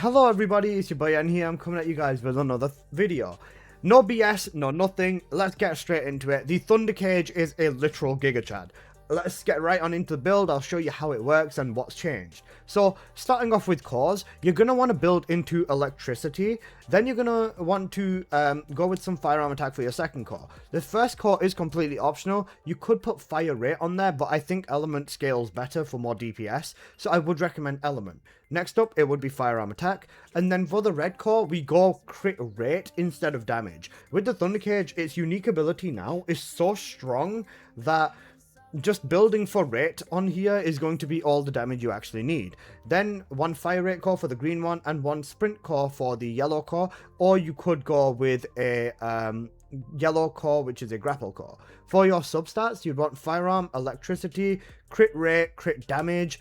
Hello everybody, it's your boy Ian here. I'm coming at you guys with another video. No BS, no nothing, let's get straight into it. The Thundercage is a literal Giga Chad. Let's get right on into the build. I'll show you how it works and what's changed. So, starting off with cores, you're going to want to build into electricity. Then you're going to want to go with some firearm attack for your second core. The first core is completely optional. You could put fire rate on there, but I think element scales better for more DPS. So I would recommend element. Next up, it would be firearm attack. And then for the red core, we go crit rate instead of damage. With the Thundercage, its unique ability now is so strong that just building for rate on here is going to be all the damage you actually need. Then one fire rate core for the green one and one sprint core for the yellow core, or you could go with a yellow core, which is a grapple core. For your substats, you'd want firearm, electricity, crit rate, crit damage.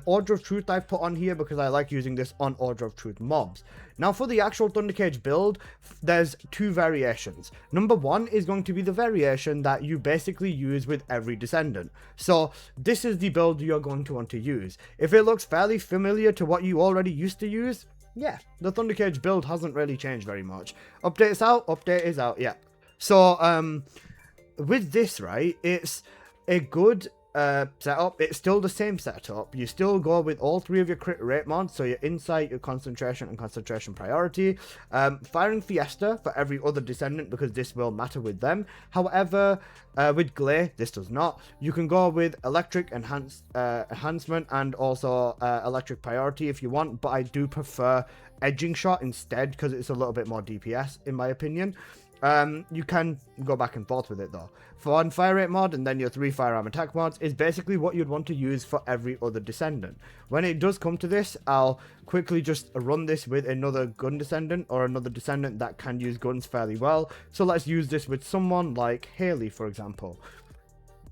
Order of Truth I've put on here because I like using this on Order of Truth mobs. Now for the actual Thundercage build, there's two variations. Number one is going to be the variation that you basically use with every Descendant. So this is the build you're going to want to use. If it looks fairly familiar to what you already used to use, yeah, the Thundercage build hasn't really changed very much. Update's out, update is out, yeah. So, with this, right, it's a good setup. It's still the same setup. You still go with all three of your crit rate mods, so your insight, your concentration, and concentration priority. Firing Fiesta for every other Descendant because this will matter with them. However, with Gley, this does not. You can go with electric enhancement and also electric priority if you want, but I do prefer edging shot instead because it's a little bit more DPS in my opinion. You can go back and forth with it though. For one fire rate mod and then your 3 firearm attack mods is basically what you'd want to use for every other Descendant. When it does come to this, I'll quickly just run this with another gun Descendant or another Descendant that can use guns fairly well. So let's use this with someone like Haley, for example.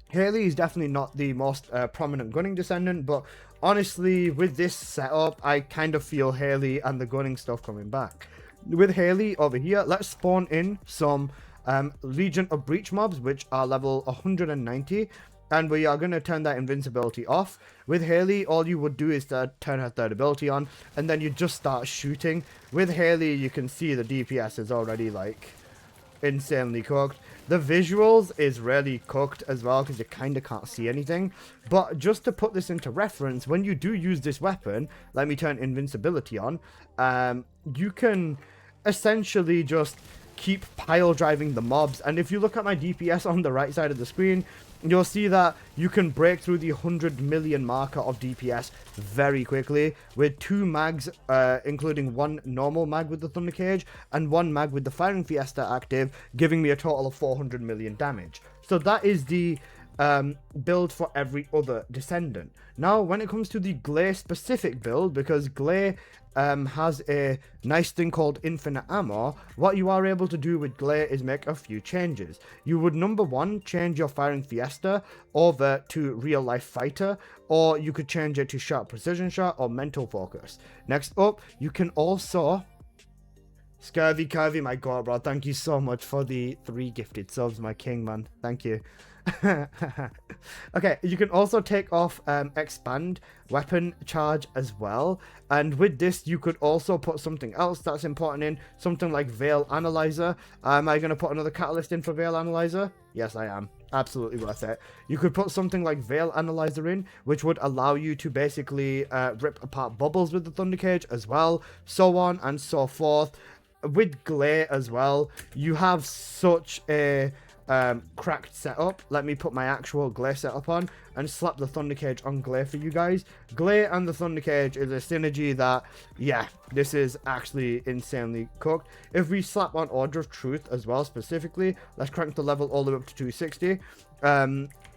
Haley is definitely not the most prominent gunning Descendant, but honestly, with this setup, I kind of feel Haley and the gunning stuff coming back. With Haley over here, let's spawn in some Legion of Breach mobs, which are level 190, and we are going to turn that invincibility off. With Haley, all you would do is turn her third ability on, and then you just start shooting. With Haley, you can see the DPS is already like insanely cooked. The visuals is really cooked as well because you kind of can't see anything. But just to put this into reference, when you do use this weapon, let me turn invincibility on, you can essentially just keep pile driving the mobs. And if you look at my DPS on the right side of the screen, you'll see that you can break through the 100 million marker of DPS very quickly with 2 mags, including 1 normal mag with the Thundercage and 1 mag with the Firing Fiesta active, giving me a total of 400 million damage. So that is the build for every other Descendant. Now when it comes to the Gley specific build, because Gley has a nice thing called infinite ammo, what you are able to do with Gley is make a few changes. You would, number one, change your Firing Fiesta over to real life fighter, or you could change it to sharp precision shot or mental focus. Next up, you can also Scurvy Curvy, my god bro, thank you so much for the 3 gifted subs, my king man, thank you. Okay, you can also take off expand weapon charge as well, and with this you could also put something else that's important in, something like Veil Analyzer. Am I going to put another catalyst in for Veil Analyzer? Yes, I am. Absolutely worth it. You could put something like Veil Analyzer in, which would allow you to basically rip apart bubbles with the Thundercage as well, so on and so forth. With Gley as well, you have such a cracked setup. Let me put my actual Gley setup on and slap the Thundercage on Gley for you guys. Gley and the Thundercage is a synergy that, yeah, this is actually insanely cooked. If we slap on Order of Truth as well specifically, let's crank the level all the way up to 260.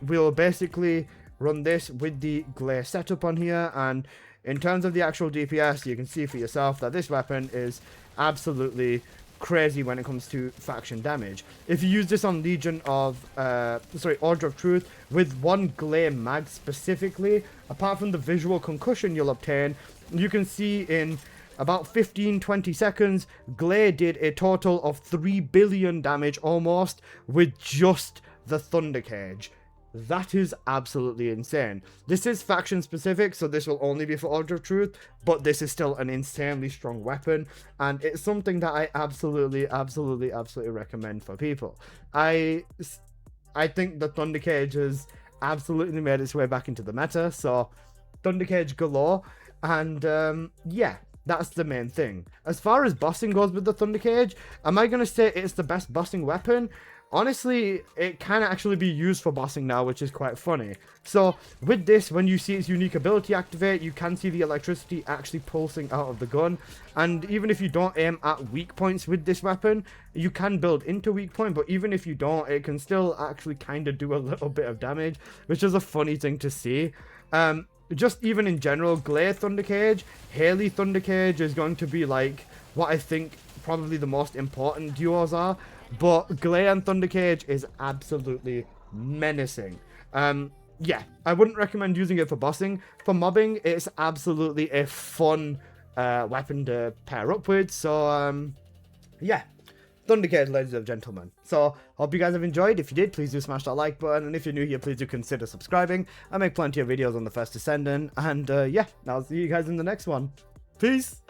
We'll basically run this with the Gley setup on here, and in terms of the actual DPS, you can see for yourself that this weapon is absolutely crazy when it comes to faction damage. If you use this on Legion of Order of Truth with 1 Gley mag specifically, apart from the visual concussion you'll obtain, you can see in about 15-20 seconds Gley did a total of 3 billion damage almost with just the Thundercage. That is absolutely insane. This is faction specific, so this will only be for Order of Truth, but this is still an insanely strong weapon, and it's something that I absolutely recommend for people. I think the Thundercage has absolutely made its way back into the meta, so Thundercage galore, and yeah, that's the main thing. As far as bossing goes with the Thundercage, am I going to say it's the best bossing weapon? Honestly, it can actually be used for bossing now, which is quite funny. So, with this, when you see its unique ability activate, you can see the electricity actually pulsing out of the gun. And even if you don't aim at weak points with this weapon, you can build into weak point, but even if you don't, it can still actually kind of do a little bit of damage, which is a funny thing to see. Just even in general, Gley Thundercage, Haley Thundercage is going to be like what I think probably the most important duos are. But Gley and Thundercage is absolutely menacing. Yeah, I wouldn't recommend using it for bossing. For mobbing, it's absolutely a fun weapon to pair up with. So, yeah. Thundercage, ladies and gentlemen. So, hope you guys have enjoyed. If you did, please do smash that like button. And if you're new here, please do consider subscribing. I make plenty of videos on the first Descendant. And, yeah, I'll see you guys in the next one. Peace!